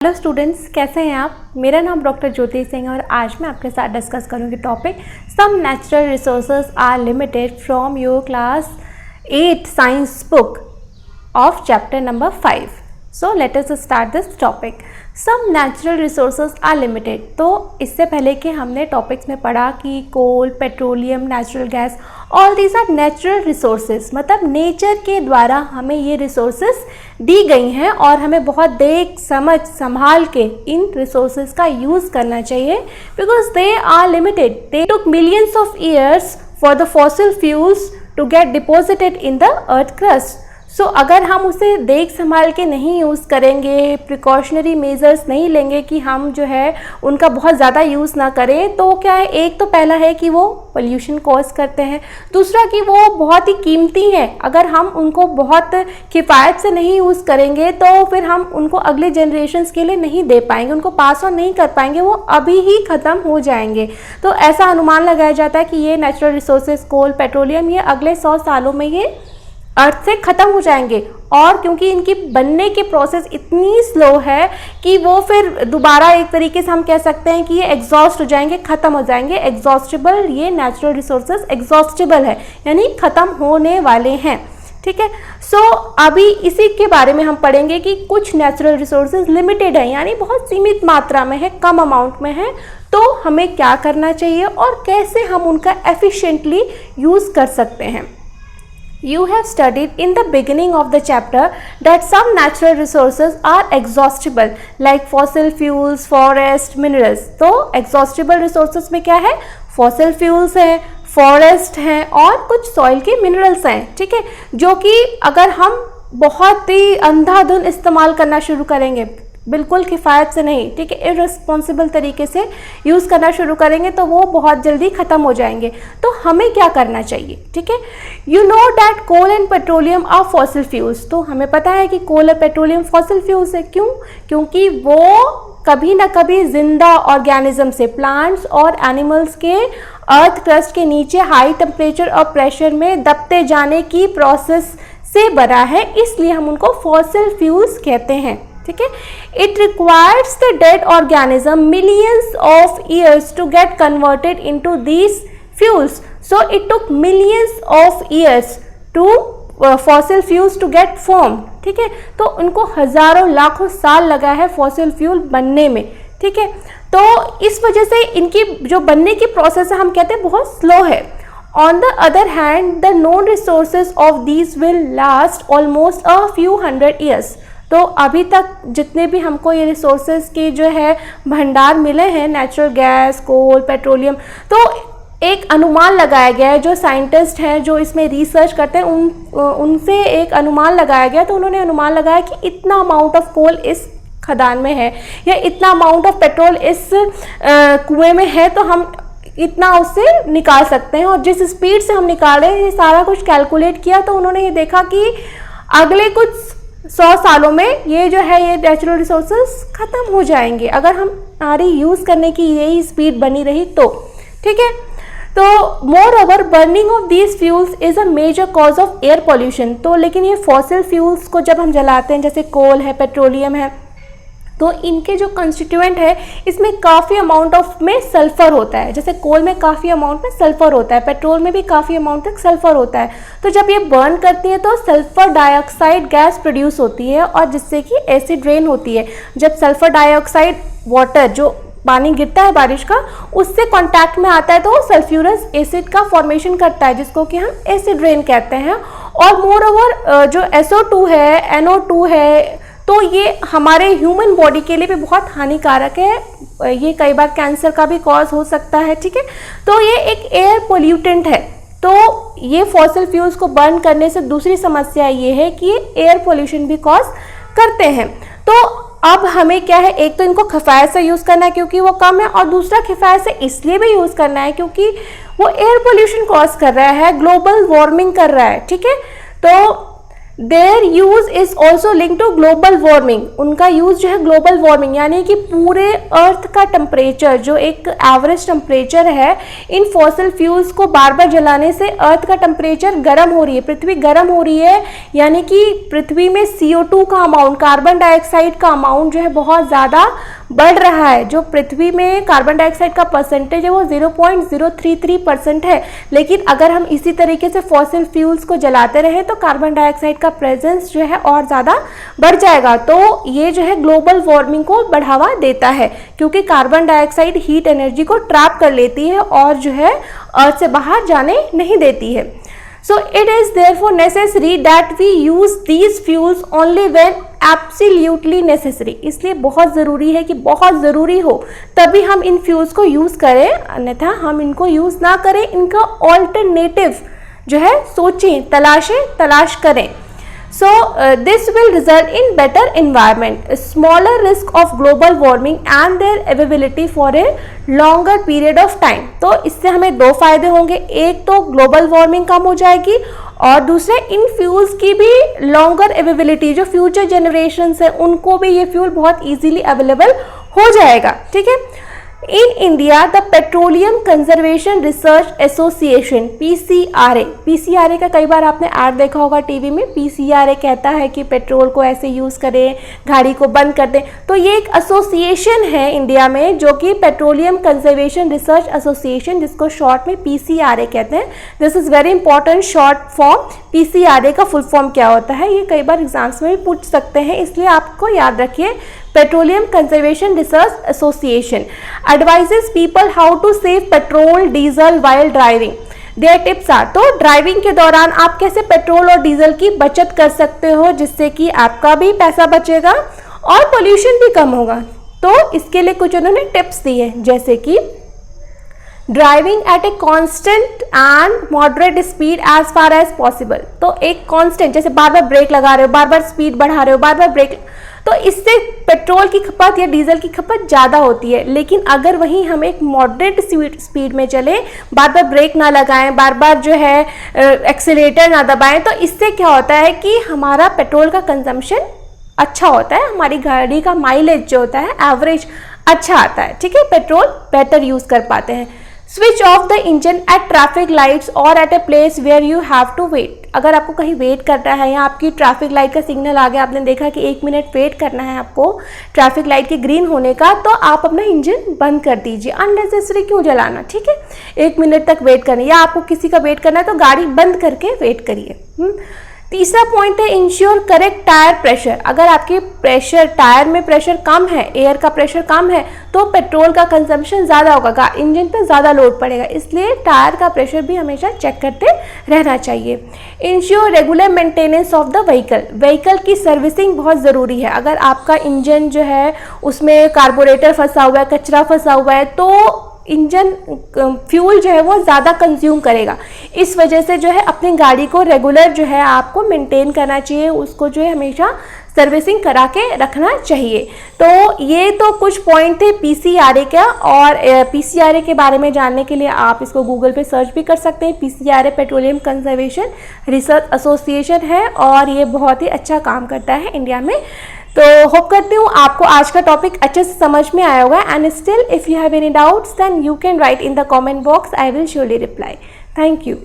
Hello students, कैसे हैं आप। मेरा नाम डॉक्टर ज्योति सिंह है और आज मैं आपके साथ डिस्कस करूंगी topic some natural resources are limited from your class 8 science book of chapter number 5। So let us start this topic. Some natural resources are limited. तो इससे पहले कि हमने टॉपिक्स में पढ़ा कि coal, petroleum, natural gas, all these are natural resources, मतलब nature के द्वारा हमें ये रिसोर्सेज दी गई हैं और हमें बहुत देख समझ संभाल के इन रिसोर्सेज का यूज़ करना चाहिए because they are limited. They took millions of years for the fossil fuels to get deposited in the earth crust. सो अगर हम उसे देख संभाल के नहीं यूज़ करेंगे, प्रिकॉशनरी मेजर्स नहीं लेंगे कि हम जो है उनका बहुत ज़्यादा यूज़ ना करें, तो क्या है, एक तो पहला है कि वो पोल्यूशन कॉज करते हैं, दूसरा कि वो बहुत ही कीमती हैं। अगर हम उनको बहुत किफ़ायत से नहीं यूज़ करेंगे तो फिर हम उनको अगले जनरेशन्स के लिए नहीं दे पाएंगे, उनको पास ऑन नहीं कर पाएंगे, वो अभी ही ख़त्म हो जाएंगे। तो ऐसा अनुमान लगाया जाता है कि ये नेचुरल रिसोर्सेज कोल, पेट्रोलियम, ये अगले 100 सालों में ये अर्थ से ख़त्म हो जाएंगे। और क्योंकि इनकी बनने की प्रोसेस इतनी स्लो है कि वो फिर दोबारा एक तरीके से हम कह सकते हैं कि ये एग्जॉस्ट हो जाएंगे, ख़त्म हो जाएंगे। एग्जॉस्टेबल, ये नेचुरल रिसोर्सेज एग्जॉस्टेबल है, यानी ख़त्म होने वाले हैं। ठीक है। सो अभी इसी के बारे में हम पढ़ेंगे कि कुछ नेचुरल रिसोर्सेज लिमिटेड है, यानी बहुत सीमित मात्रा में है, कम अमाउंट में है, तो हमें क्या करना चाहिए और कैसे हम उनका एफिशिएंटली यूज़ कर सकते हैं। You have studied in the beginning of the chapter that some natural resources are exhaustible like fossil fuels, forest, minerals। तो exhaustible resources में क्या है, fossil fuels है, forest हैं और कुछ soil के minerals हैं। ठीक है, जो कि अगर हम बहुत ही अंधाधुंध इस्तेमाल करना शुरू करेंगे, बिल्कुल किफ़ायत से नहीं, ठीक है, इररिस्पॉन्सिबल तरीके से यूज़ करना शुरू करेंगे तो वो बहुत जल्दी ख़त्म हो जाएंगे। तो हमें क्या करना चाहिए, ठीक है। You know that coal and petroleum are fossil fuels. तो हमें पता है कि कोल और पेट्रोलियम फॉसिल फ्यूल्स है। क्यों? क्योंकि वो कभी ना कभी जिंदा ऑर्गेनिज्म से, प्लांट्स और एनिमल्स के अर्थ क्रस्ट के नीचे हाई टेम्परेचर और प्रेशर में दबते जाने की प्रोसेस से बना है, इसलिए हम उनको फॉसिल फ्यूल्स कहते हैं। ठीक है। It requires the dead organism millions of years to get converted into these fuels. So it took millions of years to fossil fuels to get form. ठीक है, तो उनको हजारों लाखों साल लगा है फॉसिल फ्यूल बनने में। ठीक है, तो इस वजह से इनकी जो बनने की प्रोसेस है हम कहते हैं बहुत स्लो है। On the other hand, the known resources of these will last almost a few hundred years। तो अभी तक जितने भी हमको ये रिसोर्सेज के जो है भंडार मिले हैं, नेचुरल गैस, कोल, पेट्रोलियम, तो एक अनुमान लगाया गया है, जो साइंटिस्ट हैं जो इसमें रिसर्च करते हैं उनसे एक अनुमान लगाया गया। तो उन्होंने अनुमान लगाया कि इतना अमाउंट ऑफ कोल इस खदान में है या इतना अमाउंट ऑफ पेट्रोल इस कुएं में है, तो हम इतना उससे निकाल सकते हैं। और जिस स्पीड से हम निकाल रहे हैं, ये सारा कुछ कैलकुलेट किया तो उन्होंने ये देखा कि अगले कुछ 100 सालों में ये जो है ये नेचुरल रिसोर्सेज ख़त्म हो जाएंगे अगर हमारी यूज़ करने की यही स्पीड बनी रही तो। ठीक है, तो moreover burning of these fuels is a major cause of air pollution. तो लेकिन ये फॉसिल फ्यूल्स को जब हम जलाते हैं, जैसे कोल है, पेट्रोलियम है, तो इनके जो कंस्टिट्यूएंट है इसमें काफ़ी अमाउंट ऑफ में सल्फ़र होता है। जैसे कोल में काफ़ी अमाउंट में सल्फ़र होता है, पेट्रोल में भी काफ़ी अमाउंट तक सल्फ़र होता है। तो जब ये बर्न करती है तो सल्फ़र डाइऑक्साइड गैस प्रोड्यूस होती है और जिससे कि एसिड रेन होती है। जब सल्फ़र डाइऑक्साइड वाटर, जो पानी गिरता है बारिश का, उससे कांटेक्ट में आता है तो सल्फ्यूरस एसिड का फॉर्मेशन करता है, जिसको कि हम एसिड रेन कहते हैं। और मोर ओवर जो SO2 है, NO2 है, तो ये हमारे ह्यूमन बॉडी के लिए भी बहुत हानिकारक है। ये कई बार कैंसर का भी कॉज हो सकता है। ठीक है, तो ये एक एयर पोल्यूटेंट है। तो ये फॉसिल फ्यूल्स को बर्न करने से दूसरी समस्या ये है कि ये एयर पोल्यूशन भी कॉज करते हैं। तो अब हमें क्या है, एक तो इनको किफ़ायत से यूज़ करना है क्योंकि वो कम है, और दूसरा किफ़ायत से इसलिए भी यूज़ करना है क्योंकि वो एयर पोल्यूशन कॉज कर रहा है, ग्लोबल वार्मिंग कर रहा है। ठीक है, तो their use is also link to global warming, उनका यूज जो है ग्लोबल वार्मिंग यानी कि पूरे अर्थ का टेम्परेचर जो एक एवरेज टेम्परेचर है, इन फॉसिल फ्यूल्स को बार बार जलाने से अर्थ का टेम्परेचर गर्म हो रही है, पृथ्वी गर्म हो रही है, यानी कि पृथ्वी में CO2 का अमाउंट, कार्बन डाइऑक्साइड का अमाउंट जो है बहुत ज़्यादा बढ़ रहा है। जो पृथ्वी में कार्बन डाइऑक्साइड का परसेंटेज है वो 0.033% है, लेकिन अगर हम इसी तरीके से फॉसिल फ्यूल्स को जलाते रहें तो कार्बन डाइऑक्साइड का प्रेजेंस जो है और ज़्यादा बढ़ जाएगा। तो ये जो है ग्लोबल वार्मिंग को बढ़ावा देता है, क्योंकि कार्बन डाइऑक्साइड हीट एनर्जी को ट्रैप कर लेती है और जो है अर्थ से बाहर जाने नहीं देती है। So it is therefore necessary that we use these fuels only when absolutely necessary, इसलिए बहुत ज़रूरी है कि बहुत ज़रूरी हो तभी हम इन फ्यूल्स को यूज़ करें, अन्यथा हम इनको यूज़ ना करें। इनका ऑल्टरनेटिव जो है सोचें, तलाश करें। So this will result in better environment, a smaller risk of global warming and their availability for a longer period of time। तो इससे हमें दो फायदे होंगे, एक तो ग्लोबल वार्मिंग कम हो जाएगी और दूसरे इन फ्यूल्स की भी लॉन्गर अवेलेबिलिटी, जो फ्यूचर जनरेशंस है उनको भी ये फ्यूल बहुत इजीली अवेलेबल हो जाएगा। ठीक है। In India the petroleum conservation research association PCRA का कई बार आपने ऐड देखा होगा टीवी में। PCRA कहता है कि पेट्रोल को ऐसे यूज़ करें, गाड़ी को बंद कर दें। तो ये एक एसोसिएशन है इंडिया में जो कि पेट्रोलियम कंजर्वेशन रिसर्च एसोसिएशन, जिसको शॉर्ट में PCRA कहते हैं। This is very important short form. PCRA का फुल फॉर्म क्या होता है, ये कई बार एग्जाम्स में भी पूछ सकते हैं, इसलिए आपको याद रखिए। Petroleum conservation research association advises people how to save petrol, diesel while driving. Their tips are, तो ड्राइविंग के दौरान आप कैसे पेट्रोल और डीजल की बचत कर सकते हो जिससे कि आपका भी पैसा बचेगा और पोल्यूशन भी कम होगा। तो इसके लिए कुछ उन्होंने टिप्स दिए, जैसे कि driving at a constant and moderate speed as far as possible. तो एक कॉन्स्टेंट, जैसे बार बार ब्रेक लगा रहे हो, बार बार स्पीड बढ़ा रहे हो, बार बार ब्रेक, तो इससे पेट्रोल की खपत या डीजल की खपत ज़्यादा होती है। लेकिन अगर वहीं हम एक मॉडरेट स्पीड में चलें, बार बार ब्रेक ना लगाएं, बार बार जो है एक्सीलेटर ना दबाएं, तो इससे क्या होता है कि हमारा पेट्रोल का कंजम्पशन अच्छा होता है, हमारी गाड़ी का माइलेज जो होता है एवरेज अच्छा आता है। ठीक है, पेट्रोल बेटर यूज़ कर पाते हैं। Switch off the engine at traffic lights और at a place where you have to wait. अगर आपको कहीं वेट करना है या आपकी ट्रैफिक लाइट का सिग्नल आ गया, आपने देखा कि 1 मिनट वेट करना है आपको ट्रैफिक लाइट के ग्रीन होने का, तो आप अपना इंजन बंद कर दीजिए। अननेसेसरी क्यों जलाना, ठीक है। 1 मिनट तक वेट करना, या आपको किसी का वेट करना है तो गाड़ी बंद करके वेट करिए। तीसरा पॉइंट है इंश्योर करेक्ट टायर प्रेशर। अगर आपके टायर में प्रेशर कम है, एयर का प्रेशर कम है, तो पेट्रोल का कंजम्पशन ज़्यादा होगा, इंजन पर ज़्यादा लोड पड़ेगा, इसलिए टायर का प्रेशर भी हमेशा चेक करते रहना चाहिए। Ensure regular maintenance of the vehicle की सर्विसिंग बहुत ज़रूरी है। अगर आपका इंजन जो है उसमें कार्बोरेटर फंसा हुआ है, कचरा फंसा हुआ है, तो इंजन फ्यूल जो है वो ज़्यादा कंज्यूम करेगा। इस वजह से जो है अपनी गाड़ी को रेगुलर जो है आपको मेंटेन करना चाहिए, उसको जो है हमेशा सर्विसिंग करा के रखना चाहिए। तो ये तो कुछ पॉइंट थे PCRA का, और PCRA के बारे में जानने के लिए आप इसको गूगल पे सर्च भी कर सकते हैं। PCRA petroleum conservation research association है और ये बहुत ही अच्छा काम करता है इंडिया में। तो होप करती हूँ आपको आज का टॉपिक अच्छे से समझ में आया होगा। And still if you have any doubts then you can write in the comment box, I will surely reply. Thank you.